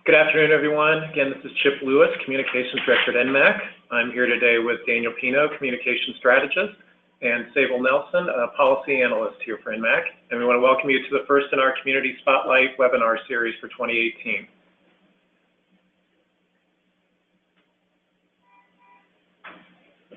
Good afternoon, everyone. Again, this is Chip Lewis, Communications Director at NMAC. I'm here today with Daniel Pino, Communications Strategist, and Sable Nelson, a Policy Analyst here for NMAC. And we want to welcome you to the first in our Community Spotlight webinar series for 2018.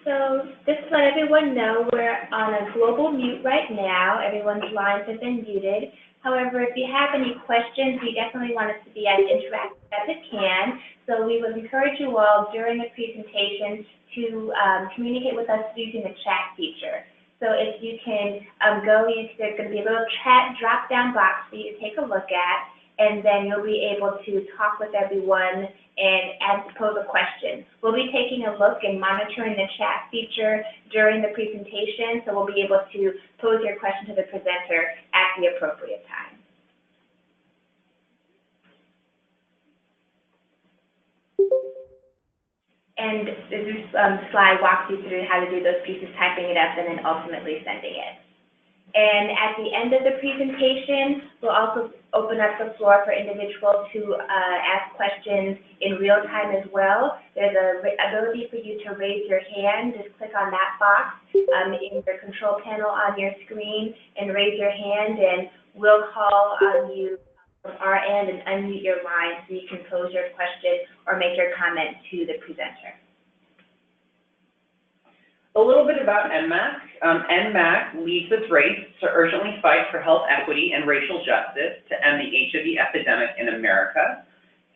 So just to let everyone know, we're on a global mute right now. Everyone's lines have been muted. However, if you have any questions, we definitely want us to be as interactive as it can. So we would encourage you all during the presentation to communicate with us using the chat feature. So if you can there's going to be a little chat drop-down box for you to take a look at, and then you'll be able to talk with everyone and pose a question. We'll be taking a look and monitoring the chat feature during the presentation, so we'll be able to pose your question to the presenter at the appropriate time. And this slide walks you through how to do those pieces, typing it up and then ultimately sending it. And at the end of the presentation, we'll also open up the floor for individuals to ask questions in real time as well. There's an ability for you to raise your hand. Just click on that box in your control panel on your screen and raise your hand, and we'll call on you from our end and unmute your line so you can pose your question or make your comment to the presenter. A little bit about NMAC. NMAC leads with race to urgently fight for health equity and racial justice to end the HIV epidemic in America.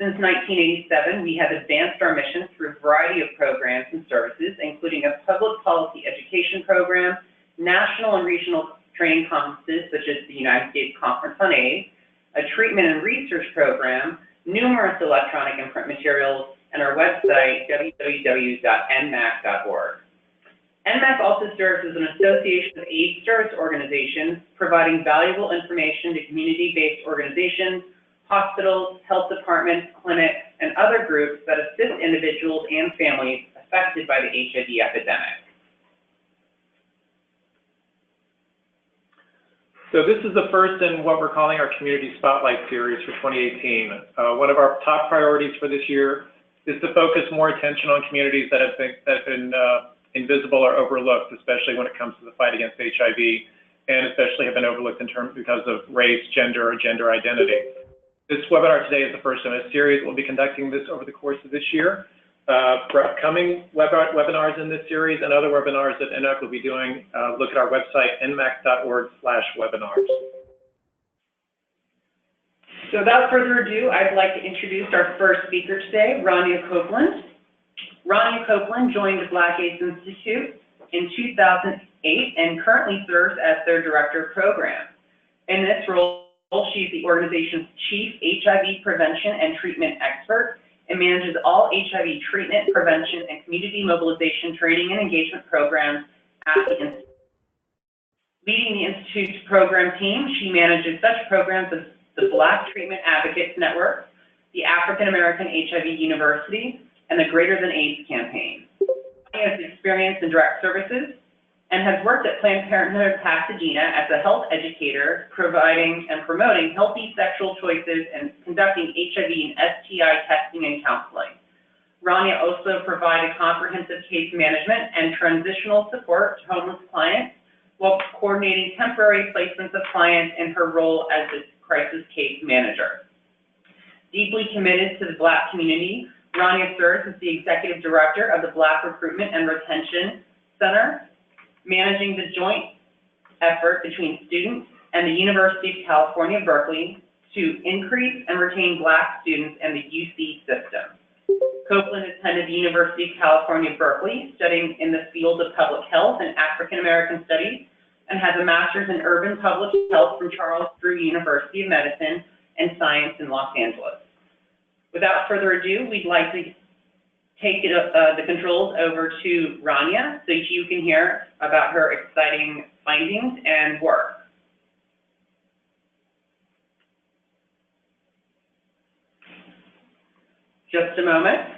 Since 1987, we have advanced our mission through a variety of programs and services, including a public policy education program, national and regional training conferences such as the United States Conference on AIDS, a treatment and research program, numerous electronic and print materials, and our website, www.nmac.org. NMAC also serves as an association of AIDS service organizations, providing valuable information to community-based organizations, hospitals, health departments, clinics, and other groups that assist individuals and families affected by the HIV epidemic. So this is the first in what we're calling our Community Spotlight series for 2018. One of our top priorities for this year is to focus more attention on communities that have been invisible or overlooked, especially when it comes to the fight against HIV, and especially have been overlooked because of race, gender, or gender identity. This webinar today is the first in a series. We'll be conducting this over the course of this year. For upcoming webinars in this series and other webinars that NMAC will be doing, look at our website, nmac.org/webinars. So without further ado, I'd like to introduce our first speaker today, Rania Copeland. Rania Copeland joined the Black AIDS Institute in 2008 and currently serves as their Director of Program. In this role, she's the organization's Chief HIV Prevention and Treatment Expert and manages all HIV treatment, prevention, and community mobilization training and engagement programs at the Institute. Leading the Institute's program team, she manages such programs as the Black Treatment Advocates Network, the African American HIV University, and the Greater Than AIDS campaign. She has experience in direct services and has worked at Planned Parenthood Pasadena as a health educator, providing and promoting healthy sexual choices and conducting HIV and STI testing and counseling. Rania also provided comprehensive case management and transitional support to homeless clients while coordinating temporary placements of clients in her role as the crisis case manager. Deeply committed to the Black community, Rania serves as the Executive Director of the Black Recruitment and Retention Center, managing the joint effort between students and the University of California, Berkeley to increase and retain Black students in the UC system. Copeland attended the University of California, Berkeley, studying in the field of public health and African American studies, and has a master's in urban public health from Charles Drew University of Medicine and Science in Los Angeles. Without further ado, we'd like to take the controls over to Rania so you can hear about her exciting findings and work. Just a moment.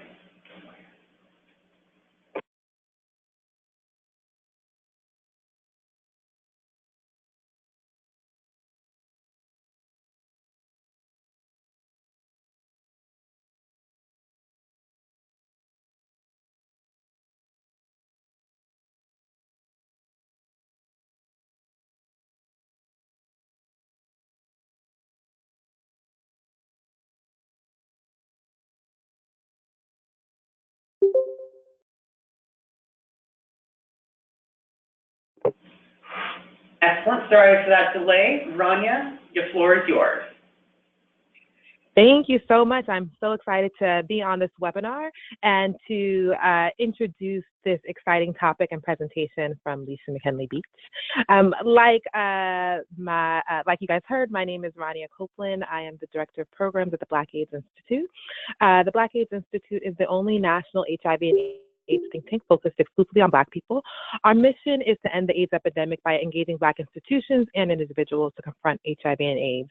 Excellent. Sorry for that delay. Rania, the floor is yours. Thank you so much. I'm so excited to be on this webinar and to introduce this exciting topic and presentation from Leisha McKinley-Beach. Like you guys heard, my name is Rania Copeland. I am the Director of Programs at the Black AIDS Institute. The Black AIDS Institute is the only national HIV and AIDS think tank focused exclusively on Black people. Our mission is to end the AIDS epidemic by engaging Black institutions and individuals to confront HIV and AIDS.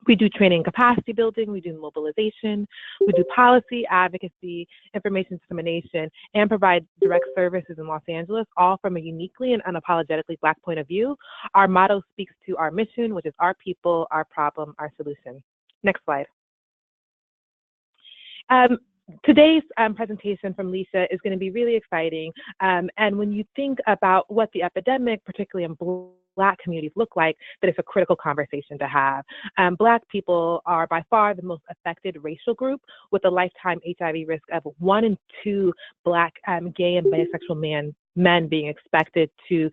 We do training and capacity building, we do mobilization, we do policy, advocacy, information dissemination, and provide direct services in Los Angeles, all from a uniquely and unapologetically Black point of view. Our motto speaks to our mission, which is our people, our problem, our solution. Next slide. Today's presentation from Leisha is going to be really exciting. And when you think about what the epidemic, particularly in Black communities, look like, that it's a critical conversation to have. Black people are by far the most affected racial group, with a lifetime HIV risk of 1 in 2 Black gay and bisexual men being expected to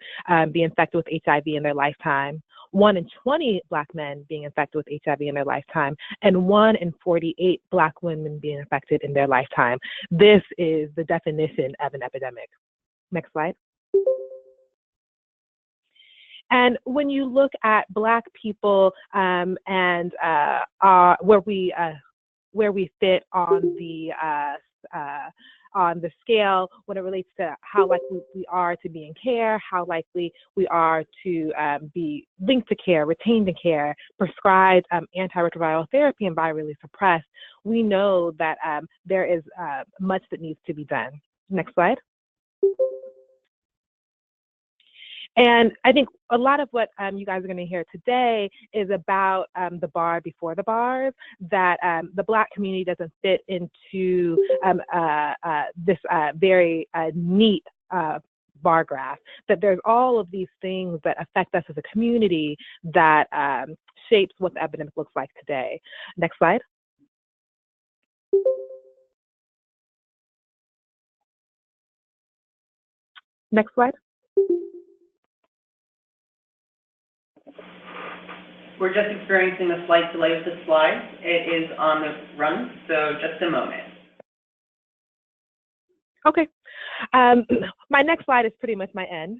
be infected with HIV in their lifetime. 1 in 20 Black men being infected with HIV in their lifetime, and 1 in 48 Black women being infected in their lifetime. This is the definition of an epidemic. Next slide. And when you look at Black people and where we fit on the scale when it relates to how likely we are to be in care, how likely we are to be linked to care, retained in care, prescribed antiretroviral therapy, and virally suppressed, we know that there is much that needs to be done. Next slide. And I think a lot of what you guys are going to hear today is about the bar before the bars, that the Black community doesn't fit into this very neat bar graph, that there's all of these things that affect us as a community that shapes what the epidemic looks like today. Next slide. Next slide. We're just experiencing a slight delay with the slides. It is on the run, so just a moment. Okay. My next slide is pretty much my end,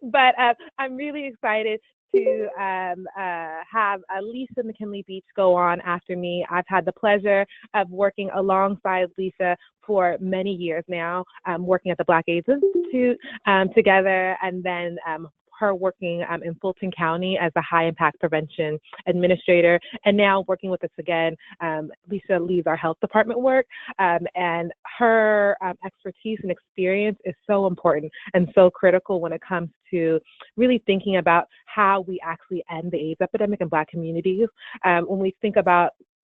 but I'm really excited to have Leisha McKinley-Beach go on after me. I've had the pleasure of working alongside Leisha for many years now, working at the Black AIDS Institute together, and then her working in Fulton County as a high impact prevention administrator, and now working with us again. Leisha leads our health department work, and her expertise and experience is so important and so critical when it comes to really thinking about how we actually end the AIDS epidemic in Black communities.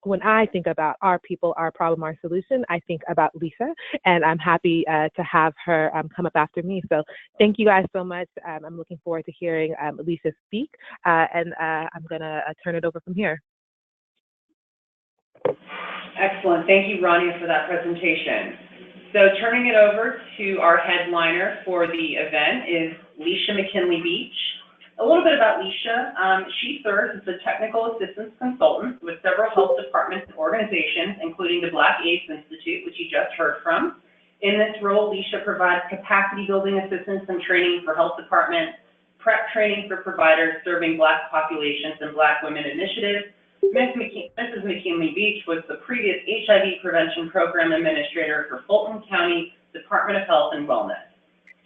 When I think about our people, our problem, our solution, I think about Leisha, and I'm happy to have her come up after me. So thank you guys so much. I'm looking forward to hearing Leisha speak, and I'm gonna turn it over from here. Excellent. Thank you, Rania, for that presentation. So turning it over to our headliner for the event is Leisha McKinley-Beach. A little bit about Leisha. She serves as a technical assistance consultant with several health departments and organizations, including the Black AIDS Institute, which you just heard from. In this role, Leisha provides capacity building assistance and training for health departments, prep training for providers serving Black populations and Black women initiatives. Mrs. McKinley-Beach was the previous HIV prevention program administrator for Fulton County Department of Health and Wellness.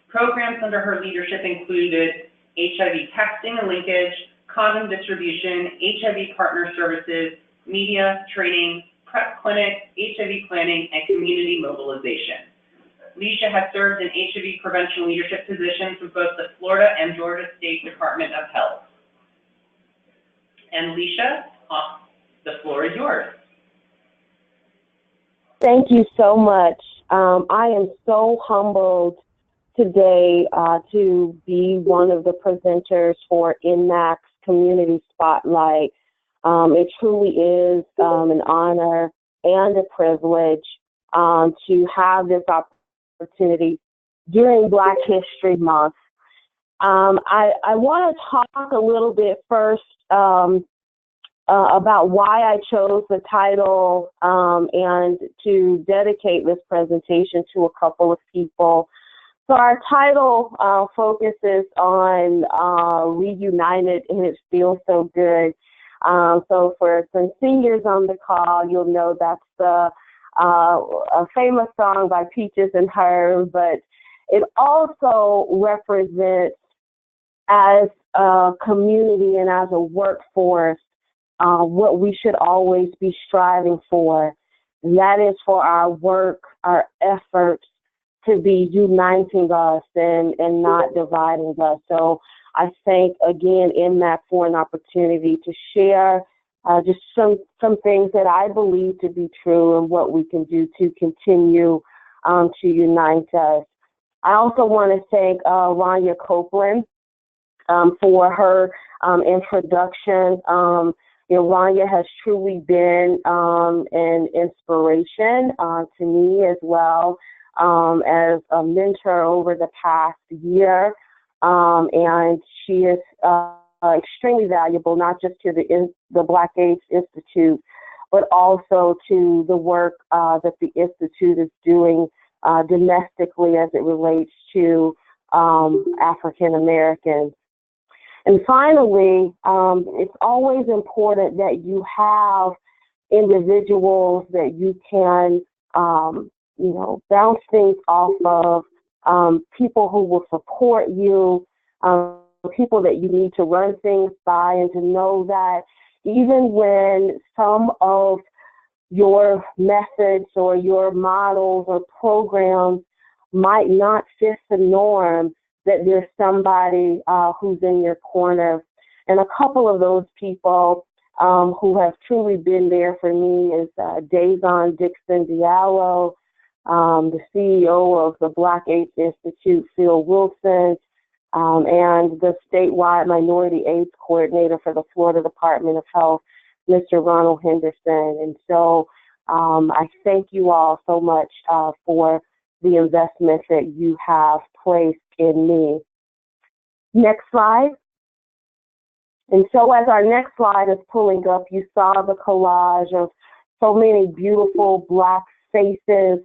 Programs under her leadership included HIV testing and linkage, condom distribution, HIV partner services, media, training, PrEP clinic, HIV planning, and community mobilization. Leisha has served in HIV prevention leadership positions with both the Florida and Georgia State Department of Health. And Leisha, the floor is yours. Thank you so much. I am so humbled today to be one of the presenters for NMAC's Community Spotlight. It truly is an honor and a privilege to have this opportunity during Black History Month. I want to talk a little bit first about why I chose the title and to dedicate this presentation to a couple of people. So our title focuses on Reunited, and it feels so good. So for some seniors on the call, you'll know that's a famous song by Peaches and Herb, but it also represents, as a community and as a workforce, what we should always be striving for. And that is for our work, our efforts to be uniting us and not dividing us. So I thank, again, NMAC for an opportunity to share just some things that I believe to be true and what we can do to continue to unite us. I also want to thank Rania Copeland for her introduction. Rania has truly been an inspiration to me as well as a mentor over the past year. And she is extremely valuable, not just to the Black AIDS Institute, but also to the work that the Institute is doing domestically as it relates to African Americans. And finally, it's always important that you have individuals that you can, bounce things off of, people who will support you, people that you need to run things by, and to know that even when some of your methods or your models or programs might not fit the norm, that there's somebody who's in your corner. And a couple of those people who have truly been there for me is Davon Dixon Diallo, the CEO of the Black AIDS Institute, Phil Wilson, and the statewide minority AIDS coordinator for the Florida Department of Health, Mr. Ronald Henderson. And so I thank you all so much for the investment that you have placed in me. Next slide. And so as our next slide is pulling up, you saw the collage of so many beautiful Black faces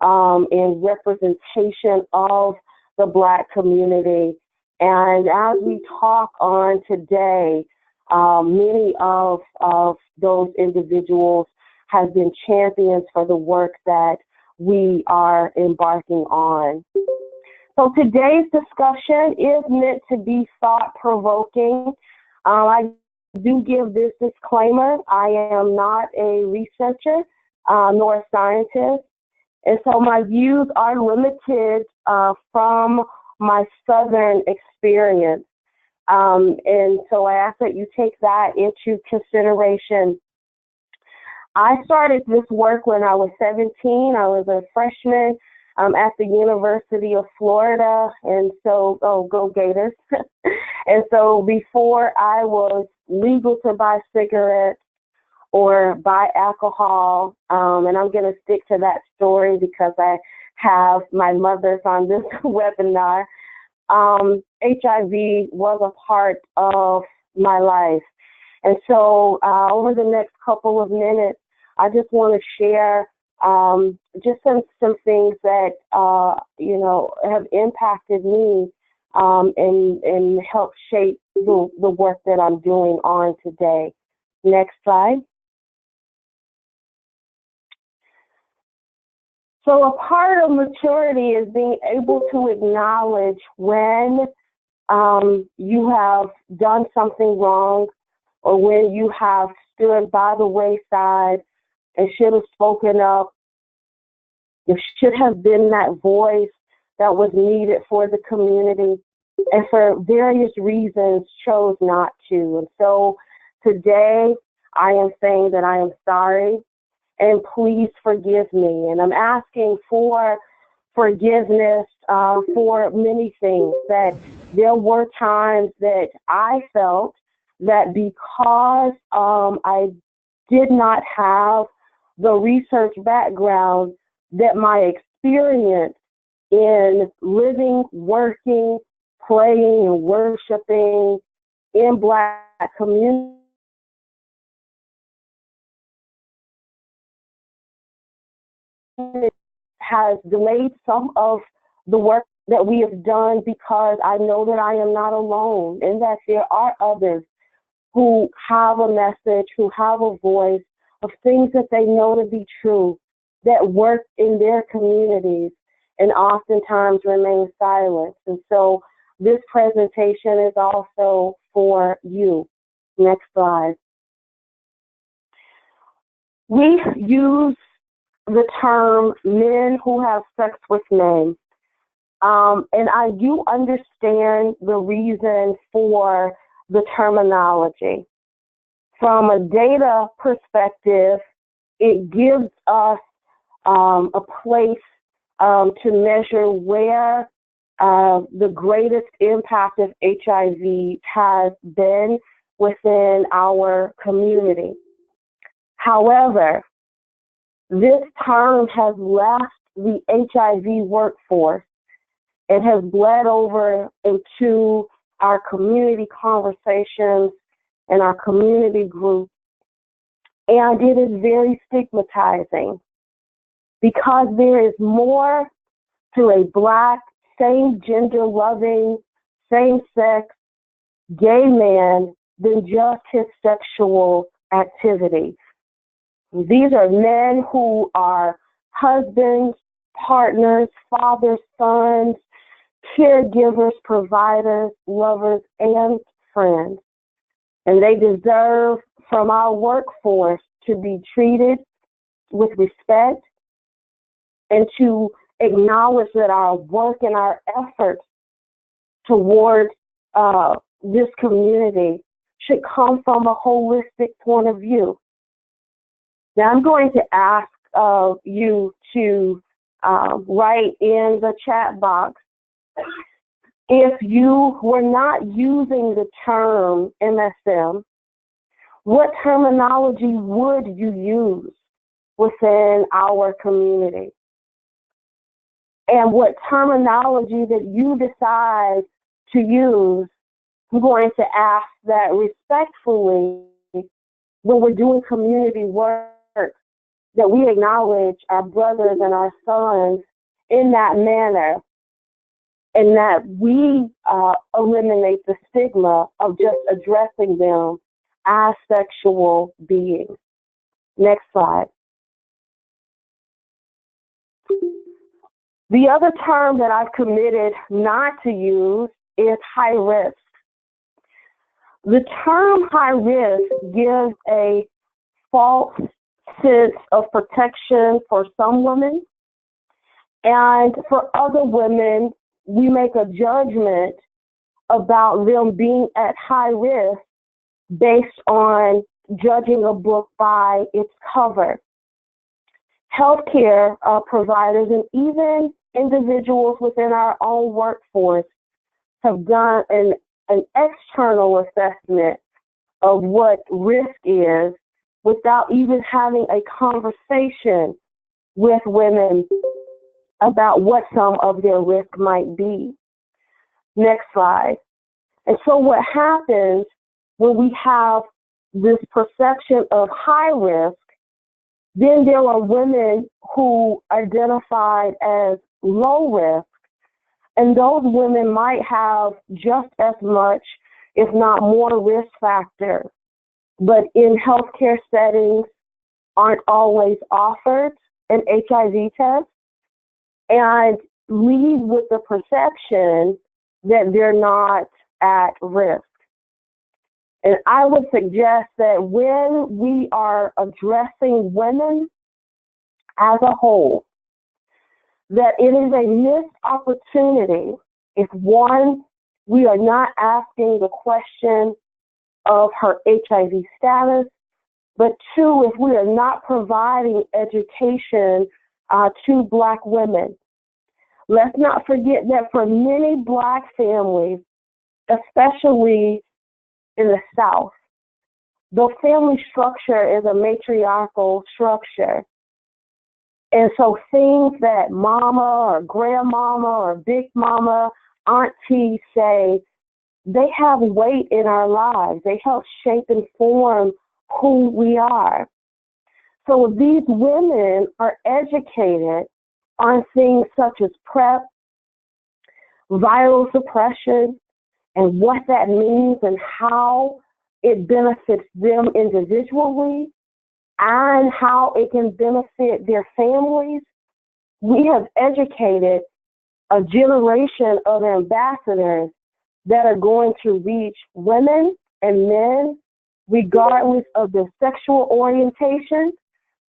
in representation of the Black community. And as we talk on today, many of those individuals have been champions for the work that we are embarking on. So today's discussion is meant to be thought-provoking. I do give this disclaimer: I am not a researcher nor a scientist, and so my views are limited from my Southern experience. And so I ask that you take that into consideration. I started this work when I was 17. I was a freshman at the University of Florida, and so, go Gators. And so before I was legal to buy cigarettes or buy alcohol, and I'm going to stick to that story because I have my mothers on this webinar, HIV was a part of my life. And so over the next couple of minutes, I just want to share just some things that, have impacted me and helped shape the work that I'm doing on today. Next slide. So a part of maturity is being able to acknowledge when you have done something wrong, or when you have stood by the wayside and should have spoken up. You should have been that voice that was needed for the community, and for various reasons chose not to. And so today I am saying that I am sorry, and please forgive me. And I'm asking for forgiveness for many things. That there were times that I felt that because I did not have the research background, that my experience in living, working, praying and worshiping in Black communities has delayed some of the work that we have done, because I know that I am not alone and that there are others who have a message, who have a voice of things that they know to be true, that work in their communities and oftentimes remain silent. And so this presentation is also for you. Next slide. We use the term men who have sex with men. And I do understand the reason for the terminology. From a data perspective, it gives us a place to measure where the greatest impact of HIV has been within our community. However, this term has left the HIV workforce. It has bled over into our community conversations and our community groups, and it is very stigmatizing, because there is more to a Black, same-gender loving, same-sex, gay man than just his sexual activity. These are men who are husbands, partners, fathers, sons, caregivers, providers, lovers, and friends. And they deserve from our workforce to be treated with respect and to acknowledge that our work and our efforts towards this community should come from a holistic point of view. Now, I'm going to ask you to write in the chat box, if you were not using the term MSM, what terminology would you use within our community? And what terminology that you decide to use, I'm going to ask that respectfully, when we're doing community work, that we acknowledge our brothers and our sons in that manner, and that we eliminate the stigma of just addressing them as sexual beings. Next slide. The other term that I've committed not to use is high risk. The term high risk gives a false sense of protection for some women, and for other women, we make a judgment about them being at high risk based on judging a book by its cover. Healthcare providers and even individuals within our own workforce have done an external assessment of what risk is without even having a conversation with women about what some of their risk might be. Next slide. And so what happens when we have this perception of high risk, then there are women who identified as low risk, and those women might have just as much, if not more, risk factors, but in healthcare settings aren't always offered an HIV test, and lead with the perception that they're not at risk. And I would suggest that when we are addressing women as a whole, that it is a missed opportunity if, one, we are not asking the question of her HIV status, but two, if we are not providing education to Black women. Let's not forget that for many Black families, especially in the South, the family structure is a matriarchal structure. And so things that mama or grandmama or big mama aunties say, they have weight in our lives. They help shape and form who we are. So these women are educated on things such as PrEP, viral suppression, and what that means and how it benefits them individually and how it can benefit their families. We have educated a generation of ambassadors that are going to reach women and men regardless of their sexual orientation,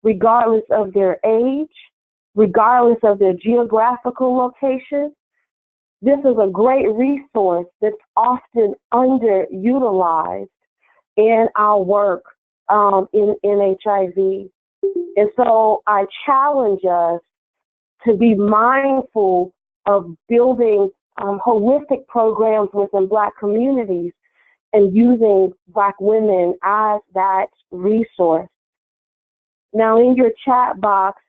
regardless of their age, regardless of their geographical location. This is a great resource that's often underutilized in our work in HIV. And so I challenge us to be mindful of building holistic programs within Black communities and using Black women as that resource. Now, in your chat box,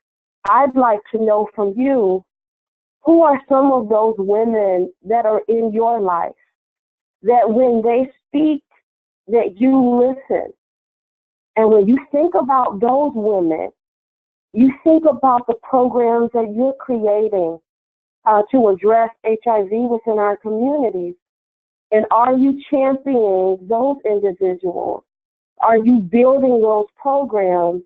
I'd like to know from you, who are some of those women that are in your life, that when they speak, that you listen? And when you think about those women, you think about the programs that you're creating to address HIV within our communities. And are you championing those individuals? Are you building those programs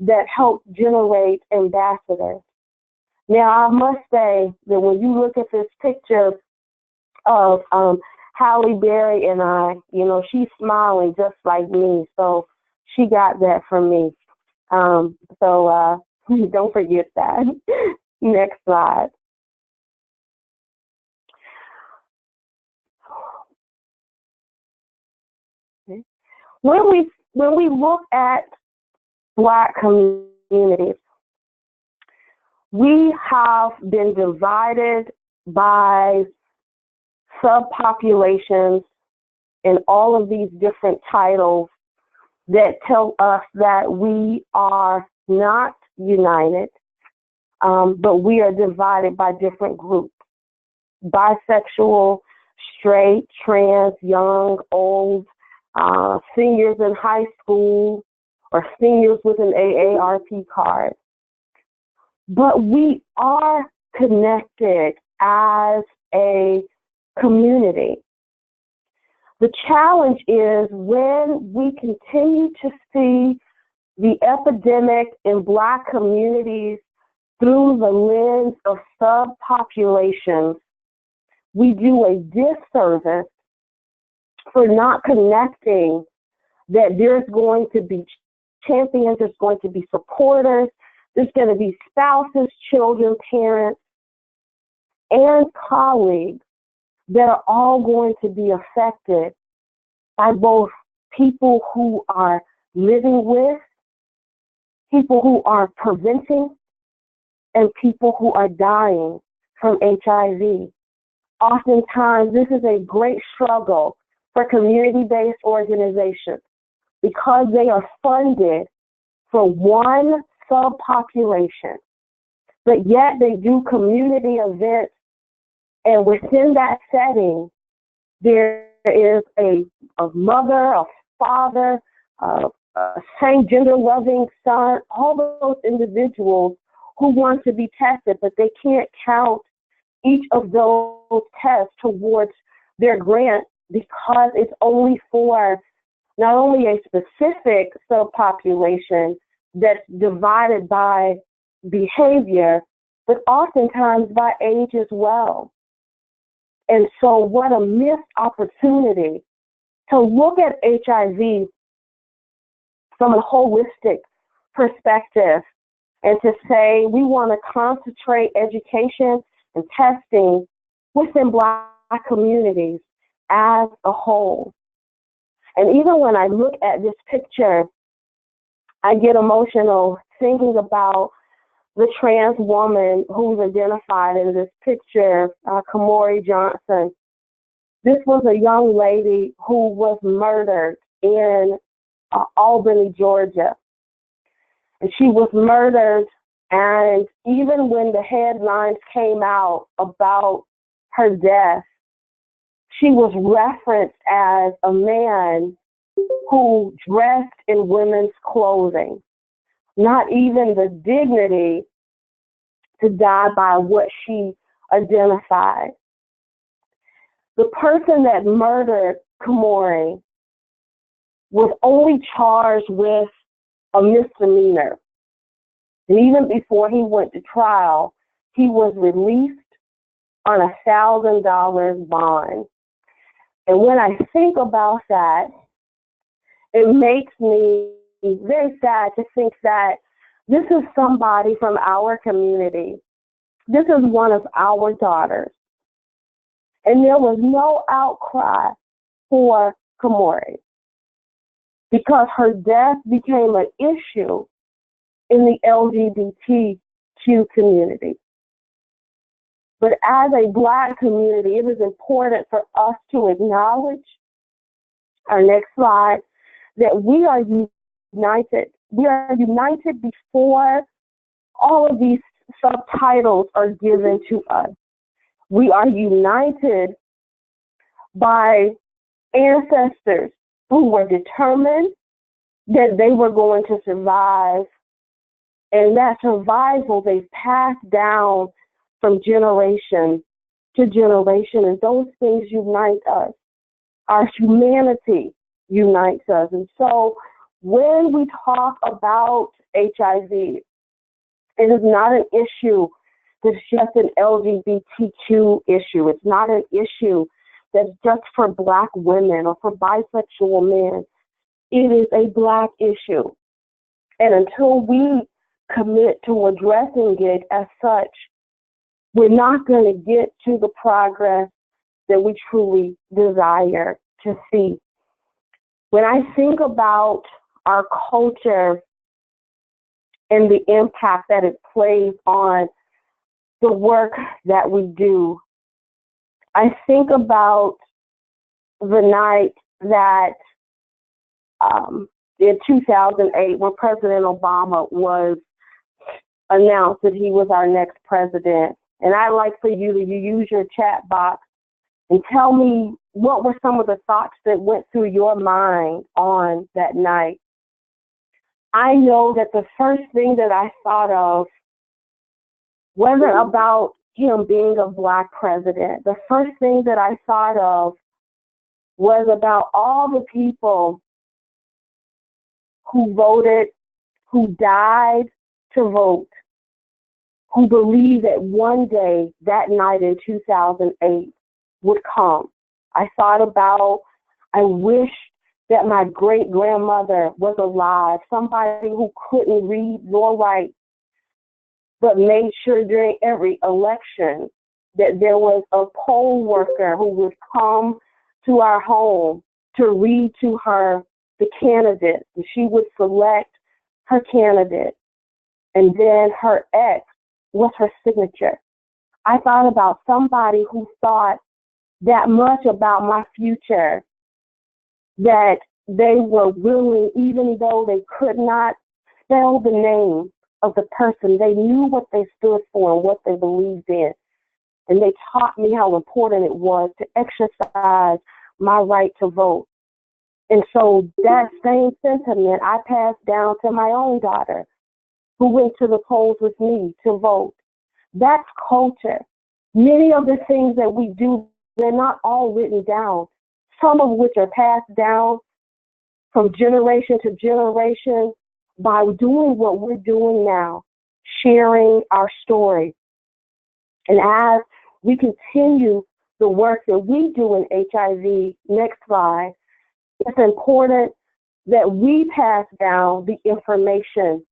that help generate ambassadors? Now, I must say that when you look at this picture of Halle Berry and I, you know, she's smiling just like me, so she got that from me. So don't forget that. Next slide. Okay. When we look at Black communities, we have been divided by subpopulations and all of these different titles that tell us that we are not united, but we are divided by different groups: bisexual, straight, trans, young, old, seniors in high school, or seniors with an AARP card. But we are connected as a community. The challenge is when we continue to see the epidemic in Black communities through the lens of subpopulations, we do a disservice for not connecting that there's going to be champions, there's going to be supporters, there's going to be spouses, children, parents, and colleagues that are all going to be affected by both people who are living with, people who are preventing, and people who are dying from HIV. Oftentimes, this is a great struggle for community-based organizations because they are funded for one subpopulation, but yet they do community events, and within that setting, there is a mother, a father, a same gender loving son, all those individuals who want to be tested, but they can't count each of those tests towards their grant because it's only for not only a specific subpopulation that's divided by behavior, but oftentimes by age as well. And so what a missed opportunity to look at HIV from a holistic perspective and to say we want to concentrate education and testing within Black communities as a whole. And even when I look at this picture, I get emotional thinking about the trans woman who's identified in this picture, Kamori Johnson. This was a young lady who was murdered in Albany, Georgia. And she was murdered, and even when the headlines came out about her death, she was referenced as a man who dressed in women's clothing, not even the dignity to die by what she identified. The person that murdered Kamori was only charged with a misdemeanor. And even before he went to trial, he was released on a $1,000 bond. And when I think about that, it makes me very sad to think that this is somebody from our community. This is one of our daughters. And there was no outcry for Kamori because her death became an issue in the LGBTQ community. But as a Black community, it is important for us to acknowledge, our next slide, that we are united. We are united before all of these subtitles are given to us. We are united by ancestors who were determined that they were going to survive, and that survival they've passed down from generation to generation, and those things unite us. Our humanity unites us. And so when we talk about HIV, it is not an issue that's just an LGBTQ issue. It's not an issue that's just for Black women or for bisexual men. It is a Black issue. And until we commit to addressing it as such, we're not going to get to the progress that we truly desire to see. When I think about our culture and the impact that it plays on the work that we do, I think about the night that in 2008, when President Obama was announced that he was our next president. And I'd like for you to use your chat box and tell me what were some of the thoughts that went through your mind on that night. I know that the first thing that I thought of wasn't about him being a Black president. The first thing that I thought of was about all the people who voted, who died to vote, who believed that one day, that night in 2008, would come. I thought about, I wish that my great-grandmother was alive, somebody who couldn't read nor write, but made sure during every election that there was a poll worker who would come to our home to read to her the candidate, and she would select her candidate, and then her X was her signature. I thought about somebody who thought that much about my future, that they were willing, even though they could not spell the name of the person, they knew what they stood for and what they believed in. And they taught me how important it was to exercise my right to vote. And so that same sentiment I passed down to my own daughter, who went to the polls with me to vote. That's culture. Many of the things that we do, they're not all written down, some of which are passed down from generation to generation by doing what we're doing now, sharing our story. And as we continue the work that we do in HIV, next slide, it's important that we pass down the information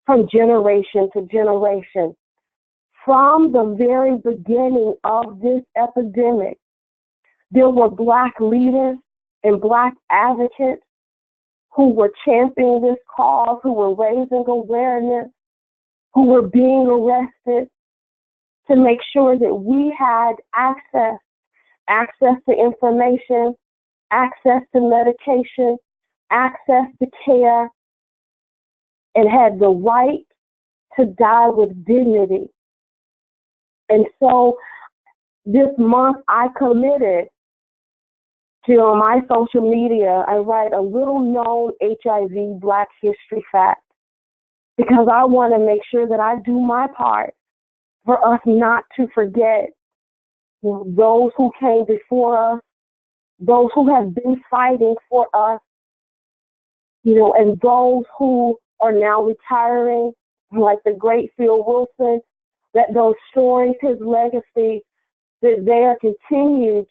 from generation to generation. From the very beginning of this epidemic, there were Black leaders and Black advocates who were championing this cause, who were raising awareness, who were being arrested to make sure that we had access to information, access to medication, access to care, and had the right to die with dignity. And so this month I committed to, on my social media, I write a little known HIV Black history fact, because I want to make sure that I do my part for us not to forget, you know, those who came before us, those who have been fighting for us, you know, and those who are now retiring, like the great Phil Wilson, that those stories, his legacy, that they are continued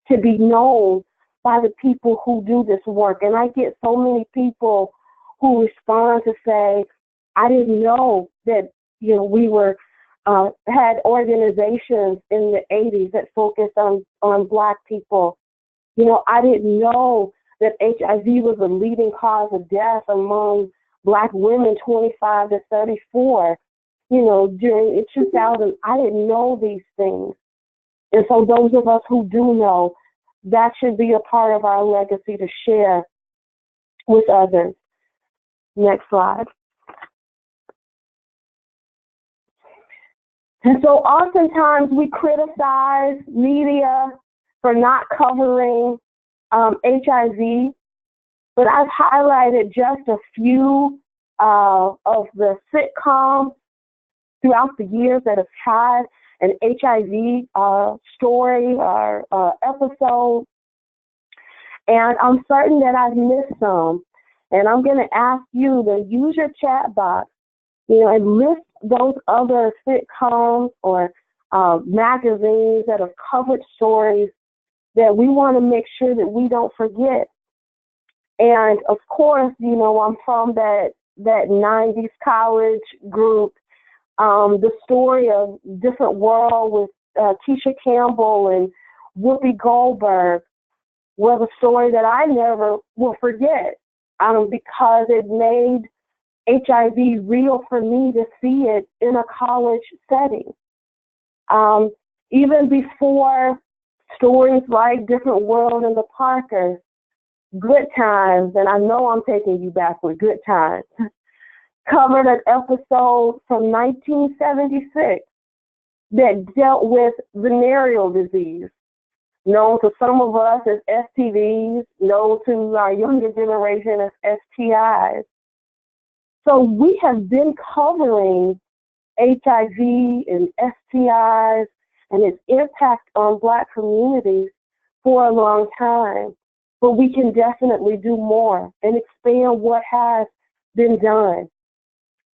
to be known by the people who do this work. And I get so many people who respond to say, I didn't know that, you know, we were, had organizations in the 80s that focused on Black people. You know, I didn't know that HIV was a leading cause of death among Black women 25 to 34, you know, during 2000. I didn't know these things. And so those of us who do know, that should be a part of our legacy to share with others. Next slide. And so oftentimes we criticize media for not covering HIV, but I've highlighted just a few of the sitcoms throughout the years that have had an HIV story or episode, and I'm certain that I've missed some. And I'm going to ask you to use your chat box, you know, and list those other sitcoms or magazines that have covered stories that we want to make sure that we don't forget. And of course, you know, I'm from that 90s college group. The story of Different World with Keisha Campbell and Whoopi Goldberg was a story that I never will forget, because it made HIV real for me to see it in a college setting. Even before stories like Different World and the Parkers, Good Times, and I know I'm taking you back with Good Times, covered an episode from 1976 that dealt with venereal disease, known to some of us as STDs, known to our younger generation as STIs. So we have been covering HIV and STIs and its impact on Black communities for a long time, but we can definitely do more and expand what has been done.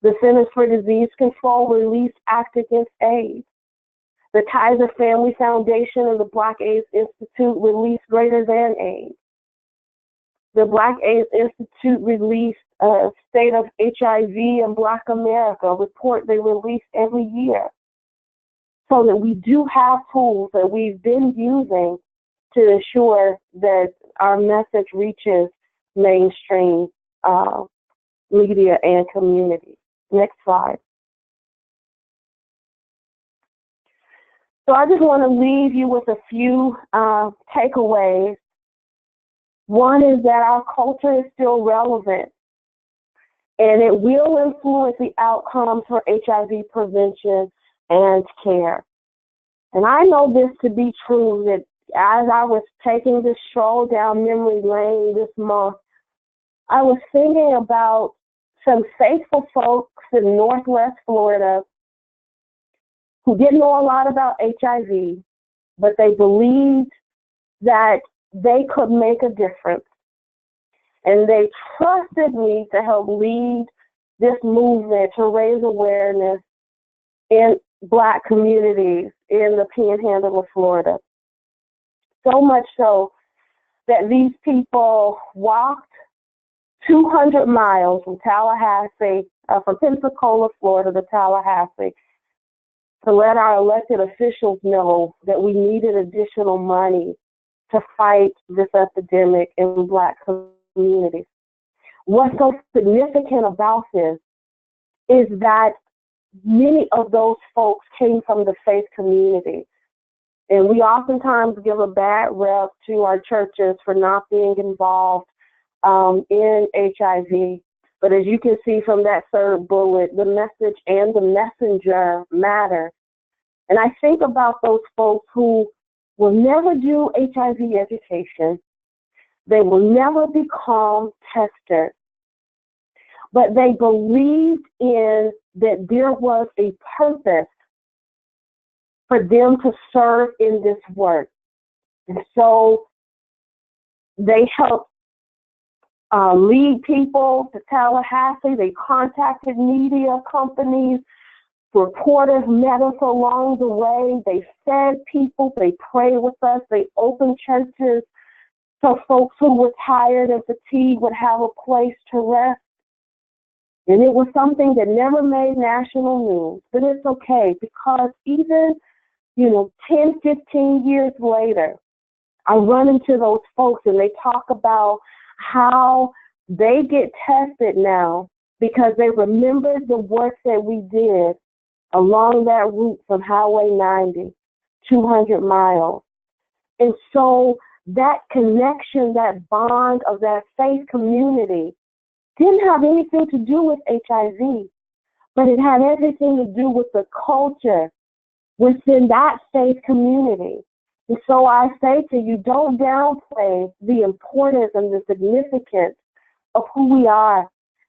The Centers for Disease Control released Act Against AIDS. The Kaiser Family Foundation and the Black AIDS Institute released Greater Than AIDS. The Black AIDS Institute released a State of HIV in Black America, a report they release every year, so that we do have tools that we've been using to ensure that our message reaches mainstream media and community. Next slide. So I just want to leave you with a few takeaways. One is that our culture is still relevant, and it will influence the outcomes for HIV prevention and care. And I know this to be true, that as I was taking this stroll down memory lane this month, I was thinking about some faithful folks in Northwest Florida who didn't know a lot about HIV, but they believed that they could make a difference. And they trusted me to help lead this movement to raise awareness in Black communities in the Panhandle of Florida. So much so that these people walked 200 miles from Tallahassee, from Pensacola, Florida to Tallahassee, to let our elected officials know that we needed additional money to fight this epidemic in Black communities. What's so significant about this is that many of those folks came from the faith community. And we oftentimes give a bad rep to our churches for not being involved in HIV. But as you can see from that third bullet, the message and the messenger matter. And I think about those folks who will never do HIV education. They will never become testers. But they believed in that there was a purpose for them to serve in this work. And so they helped lead people to Tallahassee. They contacted media companies. Reporters met us along the way. They fed people. They prayed with us. They opened churches so folks who were tired and fatigued would have a place to rest. And it was something that never made national news. But it's okay, because even, 10, 15 years later, I run into those folks and they talk about how they get tested now because they remembered the work that we did along that route from Highway 90, 200 miles. And so that connection, that bond of that faith community didn't have anything to do with HIV, but it had everything to do with the culture within that faith community. And so I say to you, don't downplay the importance and the significance of who we are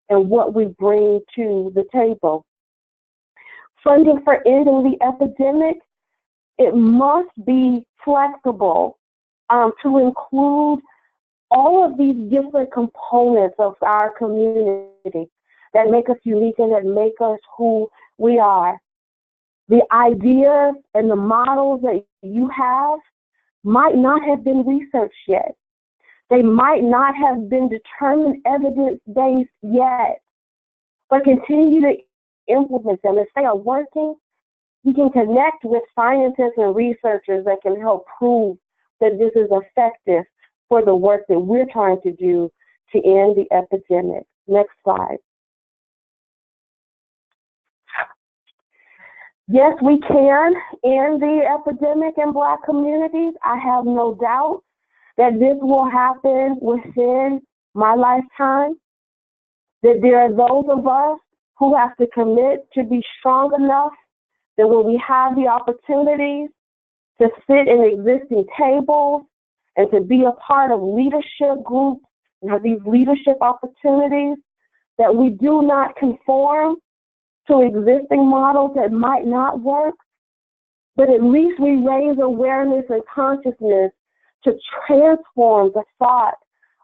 and what we bring to the table. Funding for ending the epidemic, it must be flexible to include all of these different components of our community that make us unique and that make us who we are. The ideas and the models that you have might not have been researched yet. They might not have been determined evidence-based yet, but continue to implement them. If they are working, you can connect with scientists and researchers that can help prove that this is effective for the work that we're trying to do to end the epidemic. Next slide. Yes, we can end the epidemic in Black communities. I have no doubt that this will happen within my lifetime, that there are those of us who have to commit to be strong enough that when we have the opportunities to sit in existing tables and to be a part of leadership groups and have these leadership opportunities, that we do not conform to existing models that might not work, but at least we raise awareness and consciousness to transform the thought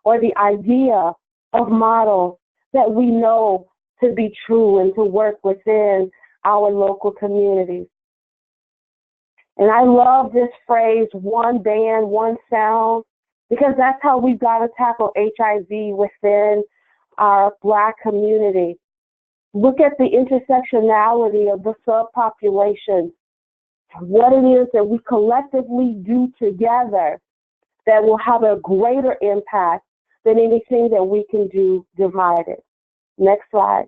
or the idea of models that we know to be true and to work within our local communities. And I love this phrase, one band, one sound, because that's how we've got to tackle HIV within our Black community. Look at the intersectionality of the subpopulation, what it is that we collectively do together that will have a greater impact than anything that we can do divided. Next slide.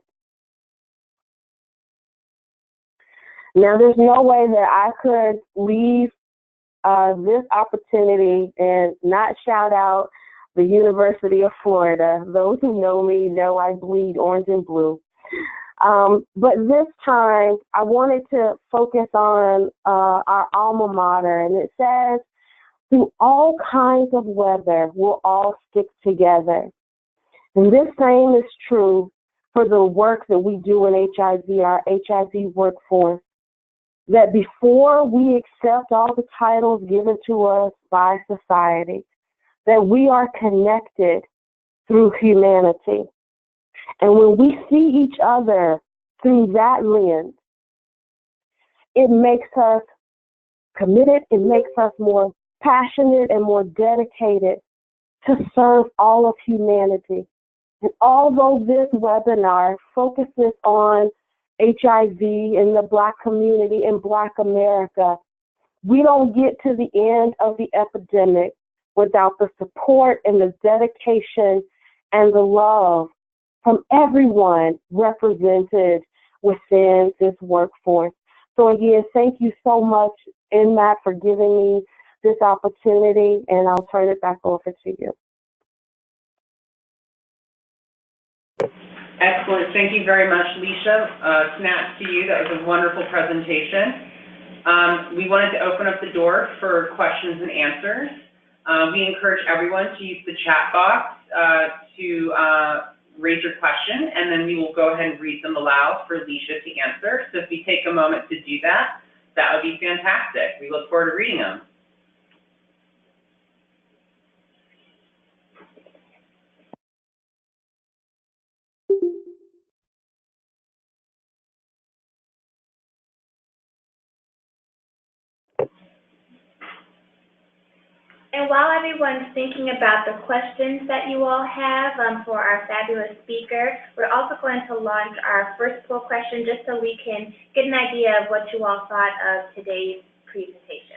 Now, there's no way that I could leave this opportunity and not shout out the University of Florida. Those who know me know I bleed orange and blue. But this time, I wanted to focus on our alma mater, and it says, through all kinds of weather, we'll all stick together. And this same is true for the work that we do in HIV, our HIV workforce, that before we accept all the titles given to us by society, that we are connected through humanity. And when we see each other through that lens, it makes us committed, it makes us more passionate and more dedicated to serve all of humanity. And although this webinar focuses on HIV in the Black community in Black America, we don't get to the end of the epidemic without the support and the dedication and the love from everyone represented within this workforce. So again, thank you so much, NMAC, for giving me this opportunity, and I'll turn it back over to you. Excellent. Thank you very much, Leisha. Snaps to you. That was a wonderful presentation. We wanted to open up the door for questions and answers. We encourage everyone to use the chat box to raise your question, and then we will go ahead and read them aloud for Leisha to answer. So if you take a moment to do that, that would be fantastic. We look forward to reading them. And while everyone's thinking about the questions that you all have for our fabulous speaker, we're also going to launch our first poll question just so we can get an idea of what you all thought of today's presentation.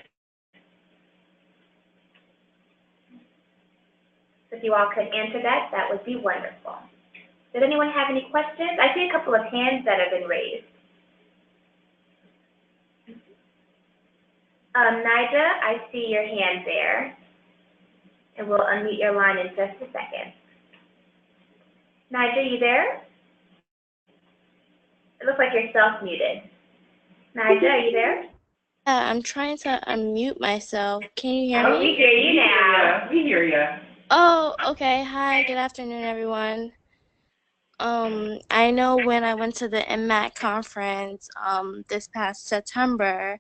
If you all could answer that, that would be wonderful. Did anyone have any questions? I see a couple of hands that have been raised. Nadia, I see your hand there. And we'll unmute your line in just a second. Nadia, you there? It looks like you're self-muted. Nadia, are you there? Yeah, I'm trying to unmute myself. Can you hear me? We hear you now. We hear you. Oh, okay. Hi, good afternoon, everyone. I know when I went to the NMAC conference this past September,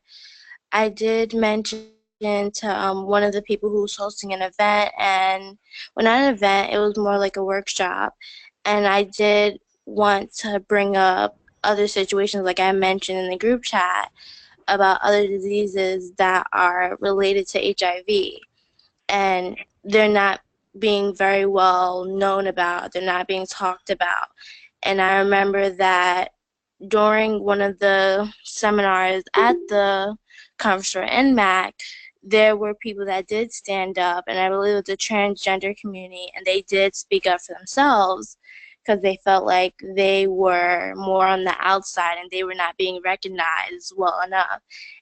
I did mention to one of the people who was hosting an event, and well, not an event, it was more like a workshop, and I did want to bring up other situations like I mentioned in the group chat about other diseases that are related to HIV, and they're not being very well known about, they're not being talked about. And I remember that during one of the seminars at the conference for NMAC, there were people that did stand up, and I believe it was the transgender community, and they did speak up for themselves because they felt like they were more on the outside and they were not being recognized well enough.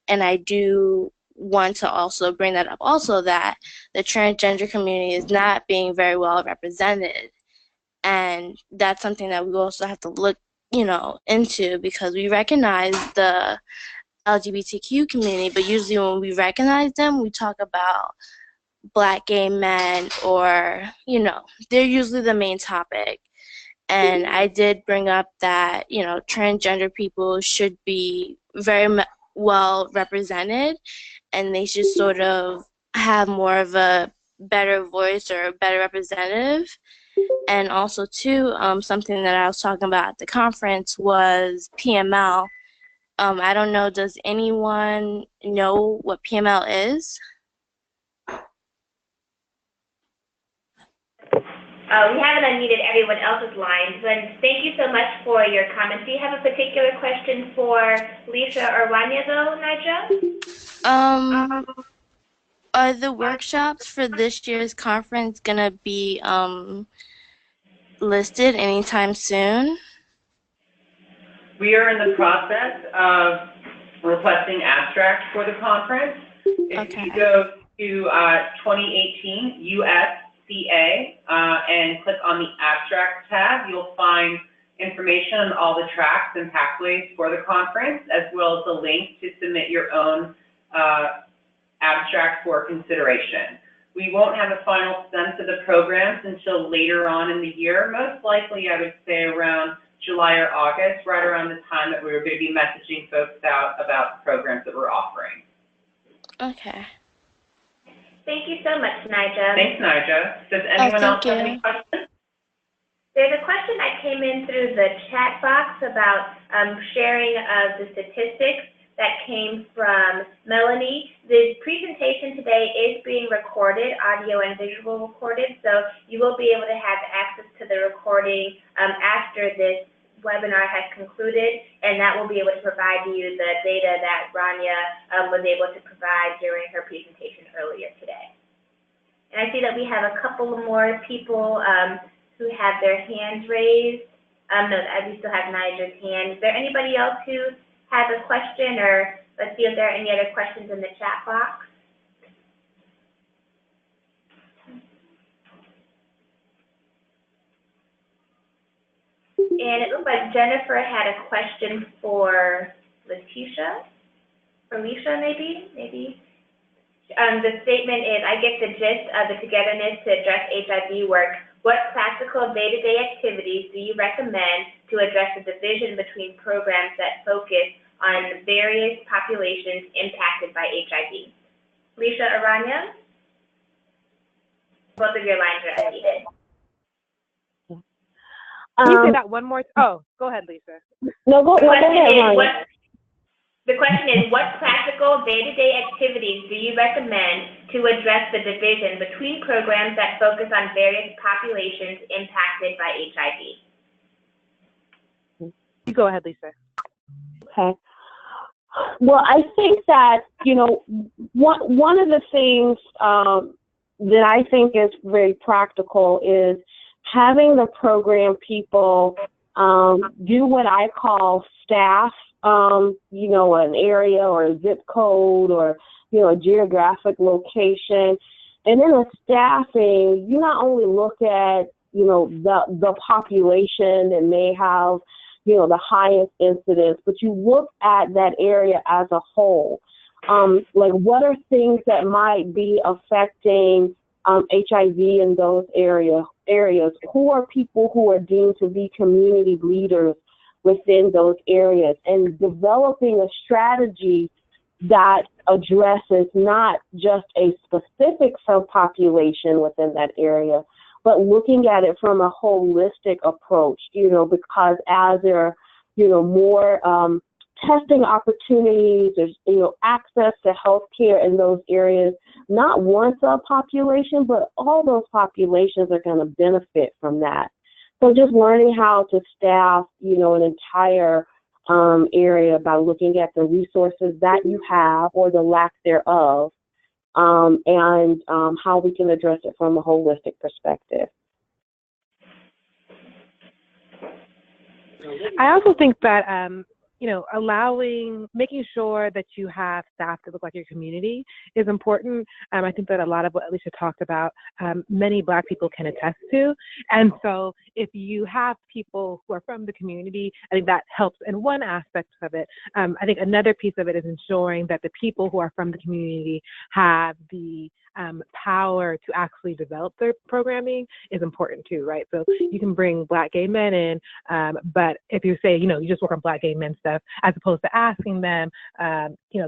And I do want to also bring that up also, that the transgender community is not being very well represented. And that's something that we also have to look, into, because we recognize the LGBTQ community, but usually when we recognize them, we talk about Black gay men, or, they're usually the main topic. And I did bring up that, transgender people should be very well represented, and they should sort of have more of a better voice or a better representative. And also, too, something that I was talking about at the conference was PML. I don't know, does anyone know what PML is? We haven't unmuted everyone else's lines, but thank you so much for your comments. Do you have a particular question for Leisha or Rania, though, Nadia? Are the workshops for this year's conference gonna be listed anytime soon? We are in the process of requesting abstracts for the conference. If you go to 2018 USCA and click on the abstract tab, you'll find information on all the tracks and pathways for the conference, as well as a link to submit your own abstract for consideration. We won't have a final sense of the programs until later on in the year, most likely I would say around July or August, right around the time that we were going to be messaging folks out about the programs that we're offering. Okay. Thank you so much, Nadia. Thanks, Nadia. Does anyone else have any questions? There's a question that came in through the chat box about sharing of the statistics that came from Melanie. The presentation today is being recorded, audio and visual recorded, so you will be able to have access to the recording after this webinar has concluded, and that will be able to provide you the data that Rania was able to provide during her presentation earlier today. And I see that we have a couple more people who have their hands raised. No, we still have Nadia's hand. Is there anybody else who has a question, or let's see if there are any other questions in the chat box? And it looks like Jennifer had a question for Letitia. Or Leisha, maybe? The statement is, I get the gist of the togetherness to address HIV work. What practical day-to-day activities do you recommend to address the division between programs that focus on various populations impacted by HIV? Leisha or Rania? Both of your lines are unmuted. Can you say that one more? Oh, go ahead, Leisha. No, go ahead, Rania. The question is, what practical day-to-day activities do you recommend to address the division between programs that focus on various populations impacted by HIV? You go ahead, Leisha. Okay. Well, I think that, one of the things that I think is very practical is having the program people do what I call staff, an area or a zip code or, a geographic location. And in a staffing, you not only look at, the population that may have, the highest incidence, but you look at that area as a whole. Like what are things that might be affecting HIV in those areas? Who are people who are deemed to be community leaders within those areas, and developing a strategy that addresses not just a specific subpopulation within that area, but looking at it from a holistic approach, because as there are, more testing opportunities, there's, access to health care in those areas, not one subpopulation, but all those populations are going to benefit from that. So just learning how to staff, an entire area by looking at the resources that you have or the lack thereof, and how we can address it from a holistic perspective. I also think that, making sure that you have staff that look like your community is important. I think that a lot of what Leisha talked about, many Black people can attest to. And so if you have people who are from the community, I think that helps in one aspect of it. I think another piece of it is ensuring that the people who are from the community have the power to actually develop their programming is important too, right? So you can bring Black gay men in, but if you say, you just work on Black gay men stuff, as opposed to asking them,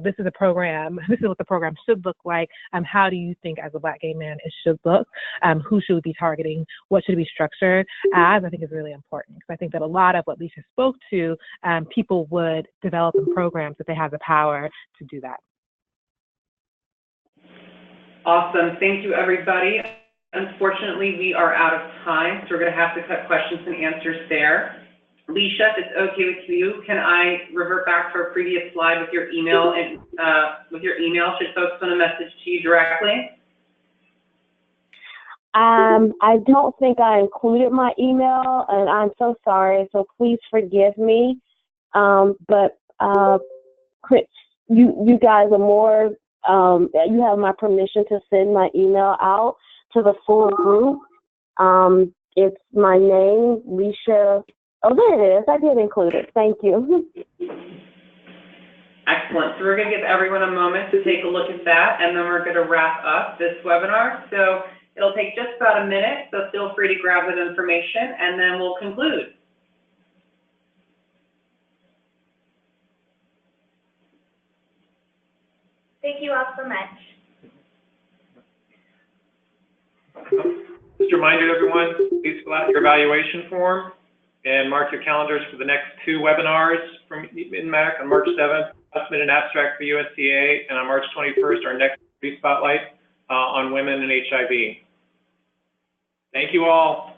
this is a program, this is what the program should look like, how do you think as a Black gay man it should look, who should we be targeting, what should be structured as, I think is really important. Because I think that a lot of what Leisha spoke to, people would develop in programs if they have the power to do that. Awesome. Thank you, everybody. Unfortunately, we are out of time, so we're going to have to cut questions and answers there. Leisha, if it's okay with you, can I revert back to our previous slide with your email, and should folks send a message to you directly? I don't think I included my email, and I'm so sorry, so please forgive me. But Chris, you guys are more, you have my permission to send my email out to the full group. It's my name, Leisha. Oh, there it is. I did include it. Thank you. Excellent. So we're going to give everyone a moment to take a look at that, and then we're going to wrap up this webinar. So it'll take just about a minute, so feel free to grab that information, and then we'll conclude. Thank you all so much. Just a reminder to everyone, please fill out your evaluation form and mark your calendars for the next 2 webinars from NMAC on March 7th. I'll submit an abstract for USDA, and on March 21st, our next spotlight on women and HIV. Thank you all.